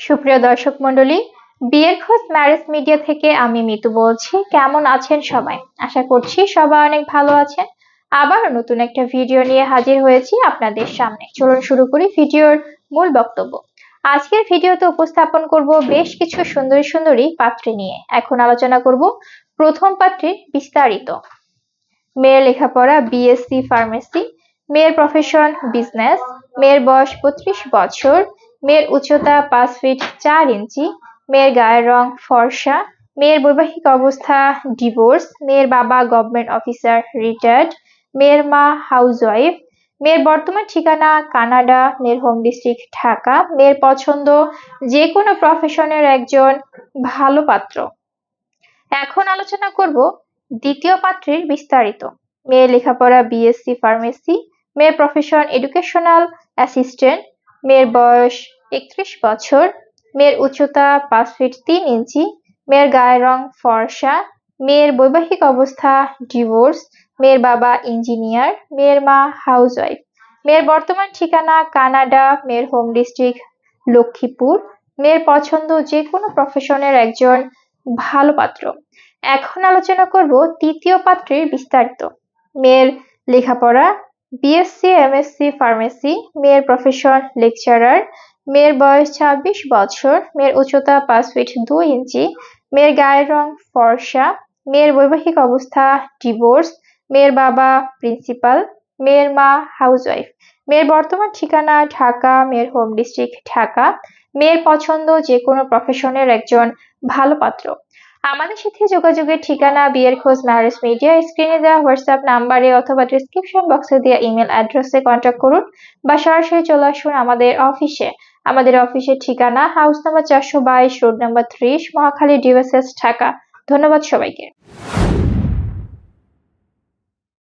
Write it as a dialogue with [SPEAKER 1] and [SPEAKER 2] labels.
[SPEAKER 1] সুপ্রিয় দর্শক মণ্ডলী, বিয়ের খোঁজ ম্যারেজ মিডিয়া থেকে আমি মিতু বলছি। কেমন আছেন সবাই? আশা করছি সবাই অনেক ভালো আছেন। আবার নতুন একটা ভিডিও নিয়ে হাজির হয়েছি আপনাদের সামনে। চলুন শুরু করি ভিডিওর মূল বক্তব্য। আজকের ভিডিওতে উপস্থাপন করব বেশ কিছু সুন্দরী সুন্দরী পাত্রী নিয়ে। এখন আলোচনা করব প্রথম পাত্রীর বিস্তারিত। মেয়ের লেখাপড়া বিএসসি ফার্মেসি, মেয়ের প্রফেশন বিজনেস, মেয়ের বয়স 32 বছর, মেয়ের উচ্চতা 5 ফিট 4 ইঞ্চি, মেয়ের গায়ের রং ফর্সা, মেয়ের বৈবাহিক অবস্থা ডিভোর্স, মেয়ের বাবা গভর্নমেন্ট অফিসার রিটায়ার্ড, মেয়ের মা হাউসওয়াইফ, মেয়ের বর্তমান ঠিকানা কানাডা, মেয়ের হোম ডিস্ট্রিক্ট ঢাকা, মেয়ের পছন্দ যে কোনো প্রফেশনের একজন ভালো পাত্র। এখন আলোচনা করব দ্বিতীয় পাত্রীর বিস্তারিত। মেয়ের লেখাপড়া বিএসসি ফার্মেসি, মেয়ের প্রফেশন এডুকেশনাল অ্যাসিস্ট্যান্ট, মেয়ের বয়স 31 বছর, মেয়ের উচ্চতা 5 ফিট 3 ইঞ্চি, মেয়ের গায়ের রং ফর্সা, মেয়ের বৈবাহিক অবস্থা ডিভোর্স, মেয়ের বাবা ইঞ্জিনিয়ার, মেয়ের মা হাউসওয়াইফ, মেয়ের বর্তমান ঠিকানা কানাডা, মেয়ের হোম ডিস্ট্রিক্ট লক্ষ্মীপুর, মেয়ের পছন্দ যে কোনো প্রফেশনের একজন ভালো পাত্র। এখন আলোচনা করব তৃতীয় পাত্রীর বিস্তারিত। মেয়ের লেখাপড়া বিএসসি এমএসসি ফার্মেসি, মেয়ের প্রফেশন লেকচারার, মেয়ের বয়স 26 বছর, মেয়ের উচ্চতা 5 ফিট 2 ইঞ্চি, মেয়ের গায়ের রং ফর্সা, মেয়ের বৈবাহিক অবস্থা ডিভোর্স, মেয়ের বাবা প্রিন্সিপাল, মেয়ের মা হাউসওয়াইফ, মেয়ের বর্তমান ঠিকানা ঢাকা, মেয়ের হোম ডিস্ট্রিক্ট ঢাকা, মেয়ের পছন্দ যে কোনো প্রফেশনের একজন ভালো পাত্র। আমাদের সাথে যোগাযোগের ঠিকানা বিয়ের খোঁজ ম্যারেজ মিডিয়া, স্ক্রিনে দেওয়া হোয়াটসঅ্যাপ নাম্বারে অথবা ডিসক্রিপশন বক্সে দেওয়া ইমেল অ্যাড্রেসে কন্ট্যাক্ট করুন বা সরাসরি চলে আসুন আমাদের অফিসে। আমাদের অফিসের ঠিকানা house number 422, road number 30, Mohakhali ডিওএসএস Dhaka. ধন্যবাদ সবাইকে।